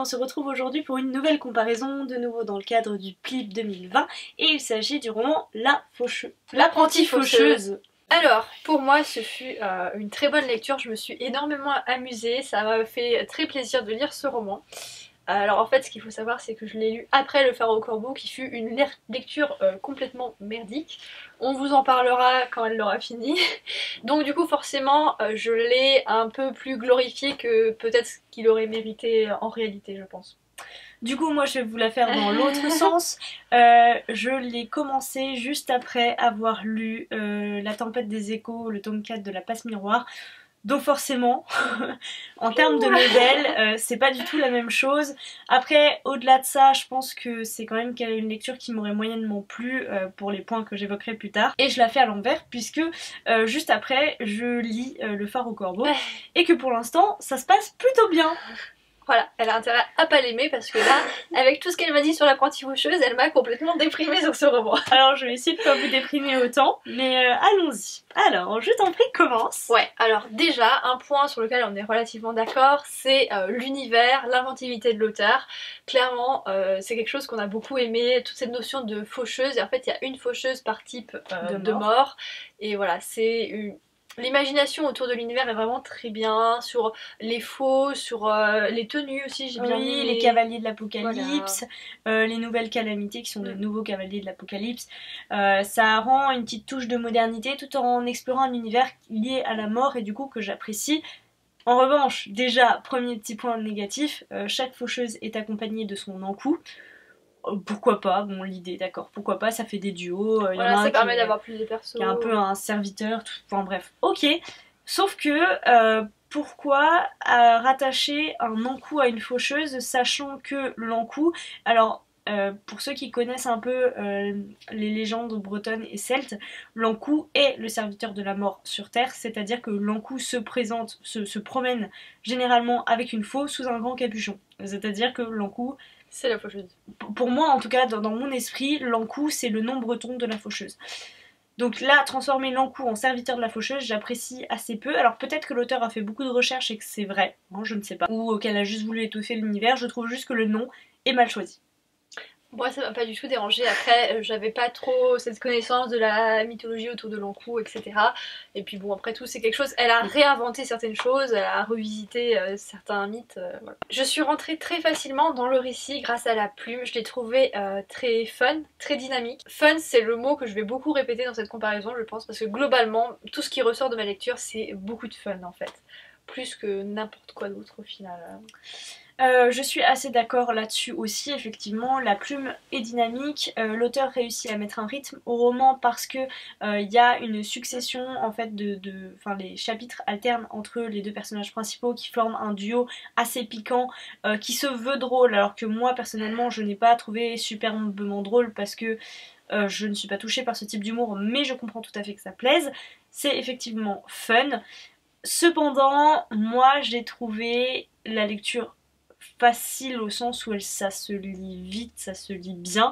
on se retrouve aujourd'hui pour une nouvelle comparaison, de nouveau dans le cadre du PLIP 2020, et il s'agit du roman L'apprentie faucheuse. Alors, pour moi, ce fut une très bonne lecture, je me suis énormément amusée, ça m'a fait très plaisir de lire ce roman. Alors en fait, ce qu'il faut savoir, c'est que je l'ai lu après Le Phare au Corbeau, qui fut une lecture complètement merdique. On vous en parlera quand elle l'aura fini. Donc du coup, forcément, je l'ai un peu plus glorifié que peut-être ce qu'il aurait mérité en réalité, je pense. Du coup, moi je vais vous la faire dans l'autre sens. Je l'ai commencé juste après avoir lu La Tempête des Échos, le tome 4 de La Passe Miroir. Donc forcément, en termes de level, c'est pas du tout la même chose. Après, au-delà de ça, je pense que c'est quand même une lecture qui m'aurait moyennement plu pour les points que j'évoquerai plus tard. Et je la fais à l'envers puisque juste après, je lis Le Phare au Corbeau et que pour l'instant, ça se passe plutôt bien. Voilà, elle a intérêt à pas l'aimer parce que là, avec tout ce qu'elle m'a dit sur L'apprentie faucheuse, elle m'a complètement déprimée sur ce roman. Alors je vais essayer de pas vous déprimer autant, mais allons-y. Alors, je t'en prie, commence. Ouais, alors déjà, un point sur lequel on est relativement d'accord, c'est l'univers, l'inventivité de l'auteur. Clairement, c'est quelque chose qu'on a beaucoup aimé, toute cette notion de faucheuse, et en fait il y a une faucheuse par type de mort, et voilà, c'est une... L'imagination autour de l'univers est vraiment très bien, sur les faux, sur les tenues aussi, j'ai bien aimé. Les cavaliers de l'Apocalypse, voilà. Les nouvelles calamités qui sont de nouveaux cavaliers de l'Apocalypse. Ça rend une petite touche de modernité tout en explorant un univers lié à la mort et du coup que j'apprécie. En revanche, déjà, premier petit point négatif, chaque faucheuse est accompagnée de son encou. Pourquoi pas, bon l'idée d'accord, pourquoi pas, ça fait des duos, voilà, ça permet d'avoir plus de persos. Il y a un peu un serviteur, tout, enfin bref, ok. Sauf que pourquoi rattacher un encou à une faucheuse, sachant que l'encou, alors pour ceux qui connaissent un peu les légendes bretonnes et celtes, l'encou est le serviteur de la mort sur Terre, c'est-à-dire que l'encou se promène généralement avec une faux sous un grand capuchon. C'est-à-dire que l'encou... c'est la faucheuse. Pour moi, en tout cas, dans mon esprit, l'encou, c'est le nom breton de la faucheuse. Donc là, transformer l'encou en serviteur de la faucheuse, j'apprécie assez peu. Alors peut-être que l'auteur a fait beaucoup de recherches et que c'est vrai, hein, je ne sais pas. Ou qu'elle a juste voulu étoffer l'univers, je trouve juste que le nom est mal choisi. Moi ça m'a pas du tout dérangé, après j'avais pas trop cette connaissance de la mythologie autour de l'encou, etc. Et puis bon, après tout c'est quelque chose, elle a réinventé certaines choses, elle a revisité certains mythes, voilà. Je suis rentrée très facilement dans le récit grâce à la plume, je l'ai trouvé très fun, très dynamique. Fun c'est le mot que je vais beaucoup répéter dans cette comparaison je pense, parce que globalement tout ce qui ressort de ma lecture c'est beaucoup de fun en fait. Plus que n'importe quoi d'autre au final. Je suis assez d'accord là-dessus aussi, effectivement, la plume est dynamique, l'auteur réussit à mettre un rythme au roman parce que y a une succession en fait enfin les chapitres alternent entre les deux personnages principaux qui forment un duo assez piquant qui se veut drôle, alors que moi personnellement je n'ai pas trouvé superbement drôle parce que je ne suis pas touchée par ce type d'humour, mais je comprends tout à fait que ça plaise. C'est effectivement fun. Cependant, moi j'ai trouvé la lecture facile au sens où ça se lit vite, ça se lit bien,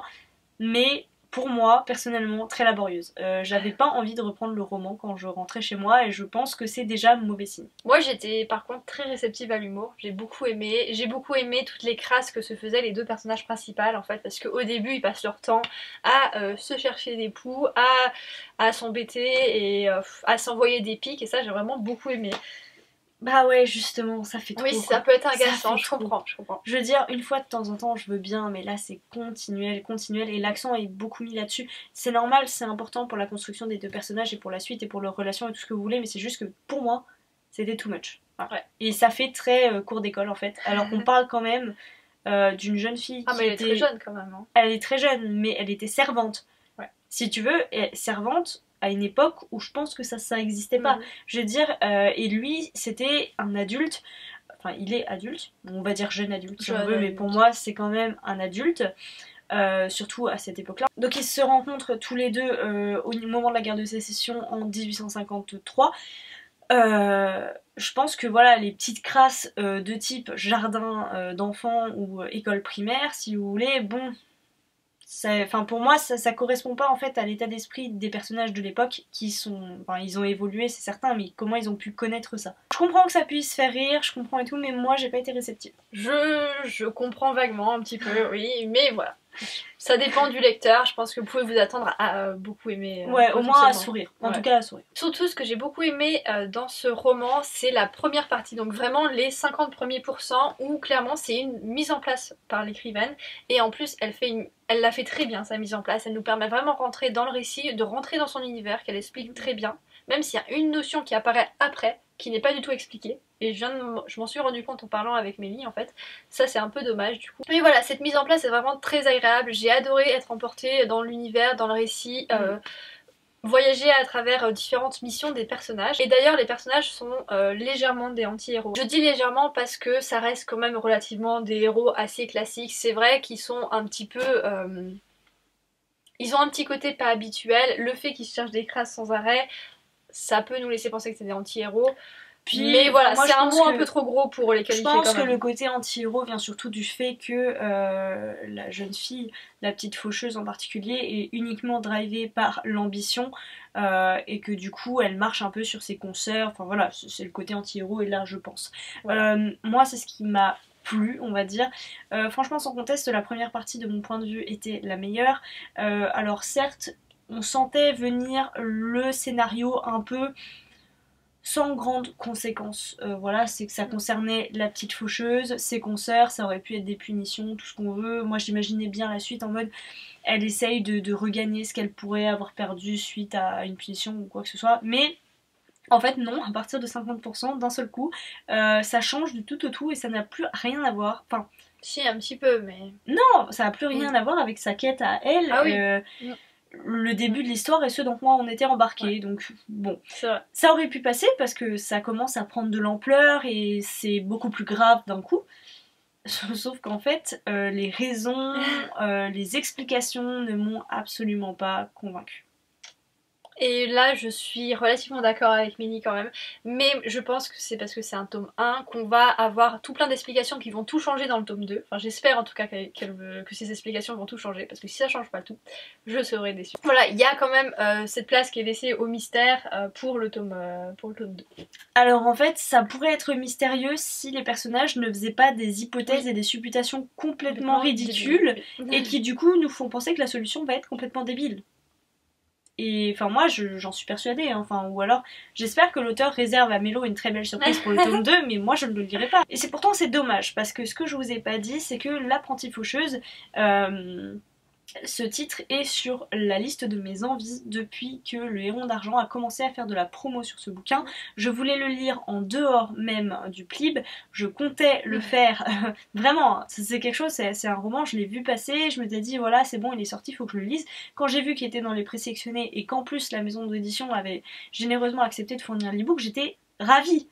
mais pour moi, personnellement, très laborieuse. J'avais pas envie de reprendre le roman quand je rentrais chez moi et je pense que c'est déjà mauvais signe. Moi j'étais par contre très réceptive à l'humour, j'ai beaucoup aimé toutes les crasses que se faisaient les deux personnages principaux en fait, parce qu'au début ils passent leur temps à se chercher des poux, à s'embêter et à s'envoyer des pics et ça j'ai vraiment beaucoup aimé. Bah ouais, justement, ça fait trop. Oui, ça peut être agaçant, je comprends. Je veux dire, une fois de temps en temps, je veux bien, mais là c'est continuel, et l'accent est beaucoup mis là-dessus. C'est normal, c'est important pour la construction des deux personnages et pour la suite et pour leur relation et tout ce que vous voulez, mais c'est juste que pour moi, c'était too much. Voilà. Ouais. Et ça fait très cours d'école en fait, alors qu'on parle quand même d'une jeune fille qui mais elle est très jeune quand même. Hein. Elle est très jeune, mais elle était servante. Ouais. Si tu veux, servante à une époque où je pense que ça n'existait pas. Je veux dire, et lui, c'était un adulte, enfin il est adulte, on va dire jeune adulte si on veut, mais pour moi c'est quand même un adulte, surtout à cette époque-là. Donc ils se rencontrent tous les deux au moment de la guerre de sécession en 1853. Je pense que voilà, les petites crasses de type jardin d'enfants ou école primaire, si vous voulez, bon... Enfin, pour moi, ça correspond pas en fait à l'état d'esprit des personnages de l'époque qui sont. Enfin, ils ont évolué, c'est certain, mais comment ils ont pu connaître ça. Je comprends que ça puisse faire rire, je comprends et tout, mais moi j'ai pas été réceptive. Je comprends vaguement un petit peu, oui, mais voilà. Ça dépend du lecteur, je pense que vous pouvez vous attendre à beaucoup aimer. Ouais, au moins à sourire, en tout cas à sourire. Surtout ce que j'ai beaucoup aimé dans ce roman, c'est la première partie, donc vraiment les 50 premiers pourcents où clairement c'est une mise en place par l'écrivaine et en plus elle l'a fait très bien sa mise en place, elle nous permet vraiment de rentrer dans le récit, de rentrer dans son univers qu'elle explique très bien, même s'il y a une notion qui apparaît après, qui n'est pas du tout expliquée. Et je m'en suis rendu compte en parlant avec Mélie en fait. Ça c'est un peu dommage du coup. Mais voilà, cette mise en place est vraiment très agréable. J'ai adoré être emportée dans l'univers, dans le récit. Voyager à travers différentes missions des personnages. Et d'ailleurs les personnages sont légèrement des anti-héros. Je dis légèrement parce que ça reste quand même relativement des héros assez classiques. C'est vrai qu'ils sont un petit peu... ils ont un petit côté pas habituel. Le fait qu'ils cherchent des crasses sans arrêt, ça peut nous laisser penser que c'est des anti-héros. Puis, mais voilà, c'est un mot un peu trop gros pour les qualifier. Je pense que le côté anti-héros vient surtout du fait que la jeune fille, la petite faucheuse en particulier, est uniquement drivée par l'ambition et que du coup elle marche un peu sur ses consoeurs. Enfin voilà, c'est le côté anti-héros et là je pense. Voilà. Moi c'est ce qui m'a plu, on va dire. Franchement sans conteste, la première partie de mon point de vue était la meilleure. Alors certes, on sentait venir le scénario un peu sans grandes conséquences. Voilà, c'est que ça concernait la petite faucheuse, ses consoeurs, ça aurait pu être des punitions, tout ce qu'on veut. Moi j'imaginais bien la suite en mode elle essaye de regagner ce qu'elle pourrait avoir perdu suite à une punition ou quoi que ce soit. Mais en fait non, à partir de 50% d'un seul coup, ça change du tout au tout et ça n'a plus rien à voir. Enfin, si un petit peu mais... Non, ça n'a plus rien à voir avec sa quête à elle. Ah oui. Le début de l'histoire et ce dont moi on était embarqués. Ouais. Donc bon, ça aurait pu passer parce que ça commence à prendre de l'ampleur et c'est beaucoup plus grave d'un coup. Sauf qu'en fait, les raisons, les explications ne m'ont absolument pas convaincue. Et là je suis relativement d'accord avec Mélie quand même, mais je pense que c'est parce que c'est un tome 1 qu'on va avoir tout plein d'explications qui vont tout changer dans le tome 2. Enfin j'espère en tout cas que ces explications vont tout changer, parce que si ça change pas tout, je serai déçue. Voilà, il y a quand même cette place qui est laissée au mystère pour le tome 2. Alors en fait ça pourrait être mystérieux si les personnages ne faisaient pas des hypothèses et des supputations complètement ridicules et qui du coup nous font penser que la solution va être complètement débile. Et enfin moi j'en suis persuadée, hein. Enfin, ou alors j'espère que l'auteur réserve à Mélo une très belle surprise pour le tome 2, mais moi je ne le lirai pas. Et c'est pourtant c'est dommage, parce que ce que je vous ai pas dit c'est que l'apprentie faucheuse, ce titre est sur la liste de mes envies depuis que le Héron d'Argent a commencé à faire de la promo sur ce bouquin. Je voulais le lire en dehors même du Plib, je comptais le faire, vraiment, c'est quelque chose, c'est un roman, je l'ai vu passer, je me suis dit voilà c'est bon il est sorti, il faut que je le lise. Quand j'ai vu qu'il était dans les présélectionnés et qu'en plus la maison d'édition avait généreusement accepté de fournir l'e-book, j'étais ravie.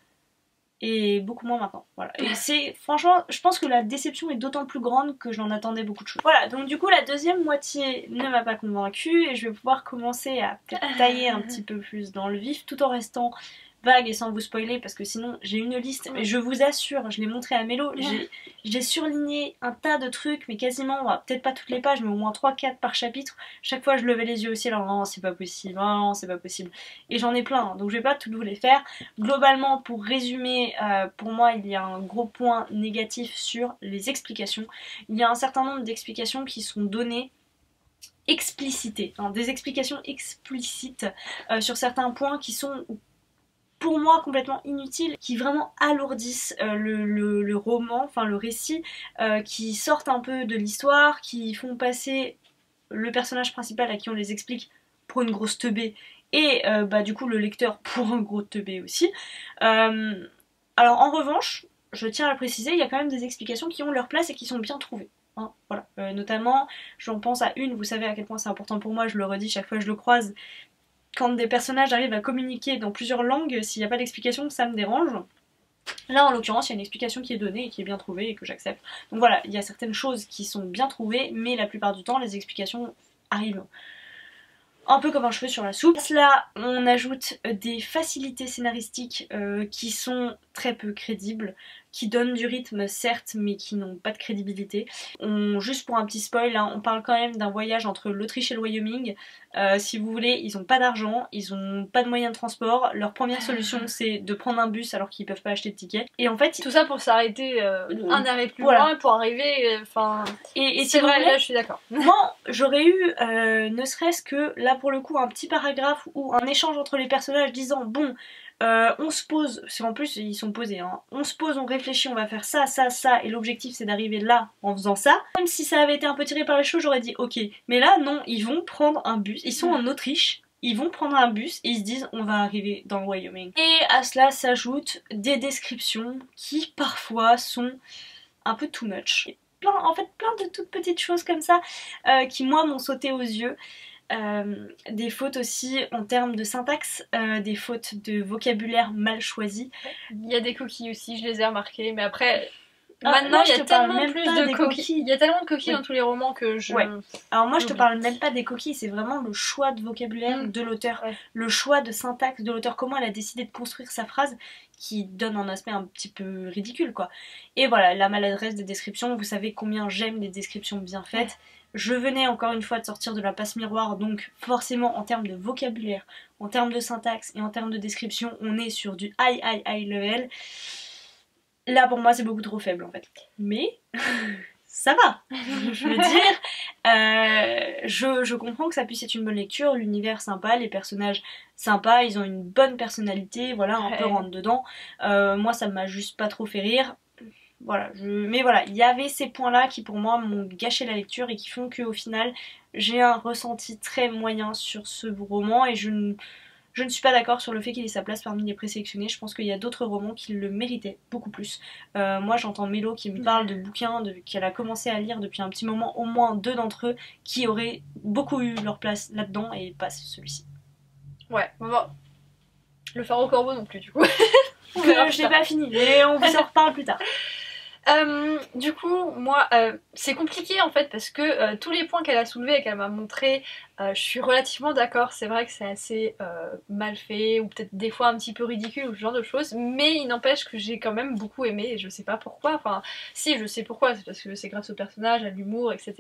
Et beaucoup moins maintenant, voilà. Et c'est, franchement, je pense que la déception est d'autant plus grande que j'en attendais beaucoup de choses. Voilà, donc du coup la deuxième moitié ne m'a pas convaincue et je vais pouvoir commencer à peut-être tailler un petit peu plus dans le vif tout en restant vague et sans vous spoiler parce que sinon j'ai une liste et je vous assure, je l'ai montré à Mélo, j'ai surligné un tas de trucs mais quasiment, peut-être pas toutes les pages mais au moins 3-4 par chapitre. Chaque fois je levais les yeux au ciel, non c'est pas possible, non c'est pas possible, et j'en ai plein donc je vais pas toutes vous les faire. Globalement pour résumer, pour moi il y a un gros point négatif sur les explications. Il y a un certain nombre d'explications qui sont données explicitées, hein, des explications explicites sur certains points qui sont pour moi complètement inutiles, qui vraiment alourdissent le roman, enfin le récit, qui sortent un peu de l'histoire, qui font passer le personnage principal à qui on les explique pour une grosse teubée et du coup le lecteur pour un gros teubé aussi. Alors en revanche, je tiens à le préciser, il y a quand même des explications qui ont leur place et qui sont bien trouvées. Hein, voilà. Notamment, j'en pense à une, vous savez à quel point c'est important pour moi, je le redis chaque fois que je le croise. Quand des personnages arrivent à communiquer dans plusieurs langues, s'il n'y a pas d'explication, ça me dérange. Là, en l'occurrence, il y a une explication qui est donnée et qui est bien trouvée et que j'accepte. Donc voilà, il y a certaines choses qui sont bien trouvées, mais la plupart du temps, les explications arrivent un peu comme un cheveu sur la soupe. Là, on ajoute des facilités scénaristiques qui sont très peu crédibles. qui donnent du rythme certes mais qui n'ont pas de crédibilité. Juste pour un petit spoil, hein, on parle quand même d'un voyage entre l'Autriche et le Wyoming. Si vous voulez, ils ont pas d'argent, ils ont pas de moyens de transport, leur première solution c'est de prendre un bus alors qu'ils peuvent pas acheter de ticket. Et en fait, tout ça pour s'arrêter un arrêt plus voilà. loin pour arriver, enfin... et c'est si vrai, vous voulez, là je suis d'accord. moi j'aurais eu ne serait-ce que là pour le coup un petit paragraphe ou un échange entre les personnages disant bon on se pose, c'est en plus ils sont posés, hein. On se pose, on réfléchit, on va faire ça, ça, ça, et l'objectif c'est d'arriver là en faisant ça. Même si ça avait été un peu tiré par les cheveux, j'aurais dit ok. Mais là non, ils vont prendre un bus, ils sont en Autriche, ils vont prendre un bus et ils se disent on va arriver dans le Wyoming. Et à cela s'ajoutent des descriptions qui parfois sont un peu too much. Plein de toutes petites choses comme ça qui moi m'ont sauté aux yeux. Des fautes aussi en termes de syntaxe, des fautes de vocabulaire mal choisies. Il y a des coquilles aussi, je les ai remarquées, mais après... Maintenant, il y a tellement plus de coquilles. Il y a tellement de coquilles dans tous les romans que je... Ouais. Alors moi, je te parle même pas des coquilles, c'est vraiment le choix de vocabulaire de l'auteur, le choix de syntaxe de l'auteur, comment elle a décidé de construire sa phrase qui donne un aspect un petit peu ridicule, quoi. Et voilà, la maladresse des descriptions, vous savez combien j'aime les descriptions bien faites. Je venais encore une fois de sortir de la passe miroir, donc forcément en termes de vocabulaire, en termes de syntaxe et en termes de description, on est sur du high level. Là pour moi c'est beaucoup trop faible en fait. Mais ça va, je veux dire. Je comprends que ça puisse être une bonne lecture, l'univers sympa, les personnages sympas, ils ont une bonne personnalité, voilà, un peu rentre dedans. Moi ça m'a juste pas trop fait rire. Voilà, mais voilà, il y avait ces points-là qui pour moi m'ont gâché la lecture et qui font qu'au final j'ai un ressenti très moyen sur ce roman et je ne suis pas d'accord sur le fait qu'il ait sa place parmi les présélectionnés. Je pense qu'il y a d'autres romans qui le méritaient beaucoup plus. Moi j'entends Mélo qui me parle de bouquins qu'elle a commencé à lire depuis un petit moment, au moins 2 d'entre eux qui auraient beaucoup eu leur place là-dedans et pas celui-ci. Ouais, bon, le phare au corbeau non plus du coup. Que je n'ai pas fini, mais on vous en reparle plus tard. Du coup, moi, c'est compliqué en fait parce que tous les points qu'elle a soulevés et qu'elle m'a montré, je suis relativement d'accord. C'est vrai que c'est assez mal fait ou peut-être des fois un petit peu ridicule ou ce genre de choses, mais il n'empêche que j'ai quand même beaucoup aimé et je sais pas pourquoi. Enfin, si, je sais pourquoi, c'est parce que c'est grâce au personnage, à l'humour, etc.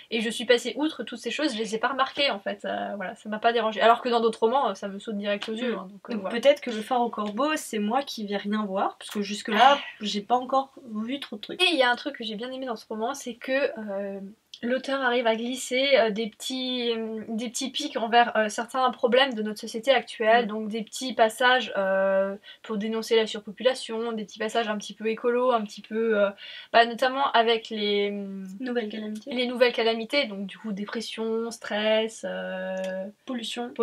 Et je suis passée outre toutes ces choses, je les ai pas remarquées en fait. Voilà, ça m'a pas dérangé. Alors que dans d'autres romans, ça me saute direct aux yeux. Hein, donc voilà. Peut-être que le phare au corbeau, c'est moi qui vais rien voir parce que jusque là, j'ai pas encore vu trop de trucs. Et il y a un truc que j'ai bien aimé dans ce roman, c'est que l'auteur arrive à glisser des petits pics envers certains problèmes de notre société actuelle, donc des petits passages pour dénoncer la surpopulation, des petits passages un petit peu écolo, un petit peu notamment avec les nouvelles calamités, donc du coup dépression, stress, pollution.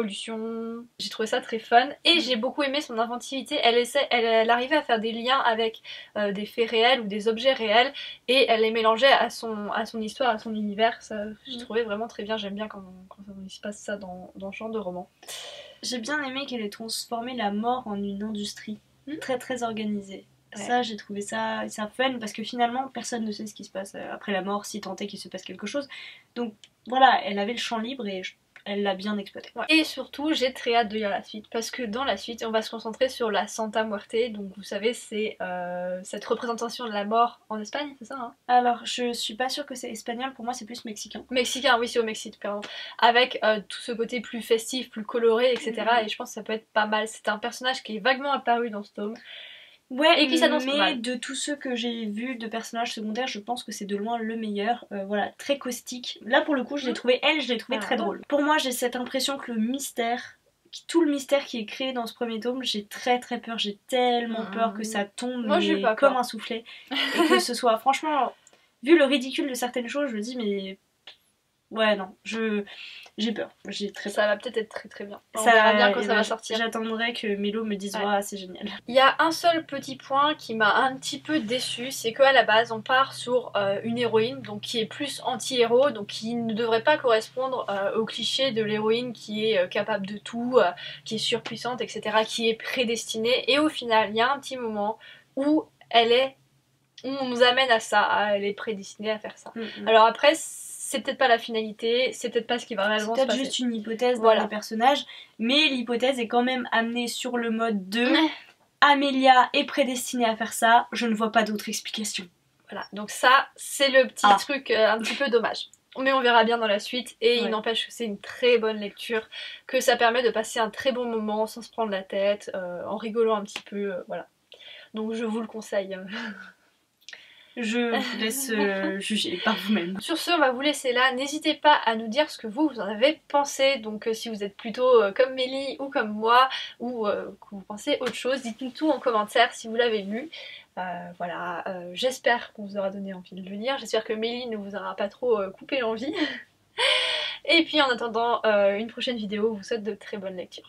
J'ai trouvé ça très fun et j'ai beaucoup aimé son inventivité. Elle arrivait à faire des liens avec des faits réels ou des objets réels et elle les mélangeait à son histoire, à son univers. Ça, j'ai trouvé vraiment très bien. J'aime bien quand il se passe ça dans ce genre de roman. J'ai bien aimé qu'elle ait transformé la mort en une industrie très très organisée. Ouais. Ça, j'ai trouvé ça fun parce que finalement personne ne sait ce qui se passe après la mort, si tant est qu'il se passe quelque chose. Donc voilà, elle avait le champ libre et elle l'a bien exploité. Ouais. Et surtout, j'ai très hâte de lire la suite parce que dans la suite, on va se concentrer sur la Santa Muerte. Donc vous savez, c'est cette représentation de la mort en Espagne, c'est ça hein? Alors, je suis pas sûre que c'est espagnol, pour moi c'est plus mexicain. Mexicain, oui, c'est au Mexique, pardon. Avec tout ce côté plus festif, plus coloré, etc. Et je pense que ça peut être pas mal. C'est un personnage qui est vaguement apparu dans ce tome. Ouais, et qui s'annonce pas mal. De tous ceux que j'ai vus de personnages secondaires, je pense que c'est de loin le meilleur. Voilà, très caustique. Là pour le coup, je l'ai trouvé très drôle. Pour moi, j'ai cette impression que tout le mystère qui est créé dans ce premier tome, j'ai très très peur. J'ai tellement peur que ça tombe comme un soufflet. Et que ce soit, franchement, vu le ridicule de certaines choses, je me dis mais... Ouais, non, j'ai peur, j'ai très peur. Ça va peut-être être très très bien. On verra bien quand ça va sortir. J'attendrai que Mélo me dise ouais, c'est génial. Il y a un seul petit point qui m'a un petit peu déçue, c'est qu'à la base on part sur une héroïne donc qui est plus anti-héros, donc qui ne devrait pas correspondre au cliché de l'héroïne qui est capable de tout, qui est surpuissante, etc., qui est prédestinée. Et au final, il y a un petit moment où on nous amène à ça, elle est prédestinée à faire ça. Alors après, c'est peut-être pas la finalité, c'est peut-être pas ce qui va réellement se passer. C'est peut-être juste une hypothèse dans les personnages, mais l'hypothèse est quand même amenée sur le mode de Amélia est prédestinée à faire ça, je ne vois pas d'autre explication. Voilà, donc ça c'est le petit truc un petit peu dommage. Mais on verra bien dans la suite et il n'empêche que c'est une très bonne lecture, que ça permet de passer un très bon moment sans se prendre la tête, en rigolant un petit peu, voilà. Donc je vous le conseille. Je vous laisse juger par vous-même. Sur ce, on va vous laisser là. N'hésitez pas à nous dire ce que vous en avez pensé. Donc si vous êtes plutôt comme Mélie ou comme moi, ou que vous pensez autre chose, dites-nous tout en commentaire si vous l'avez lu. Voilà, j'espère qu'on vous aura donné envie de le lire. J'espère que Mélie ne vous aura pas trop coupé l'envie. Et puis en attendant une prochaine vidéo, je vous souhaite de très bonnes lectures.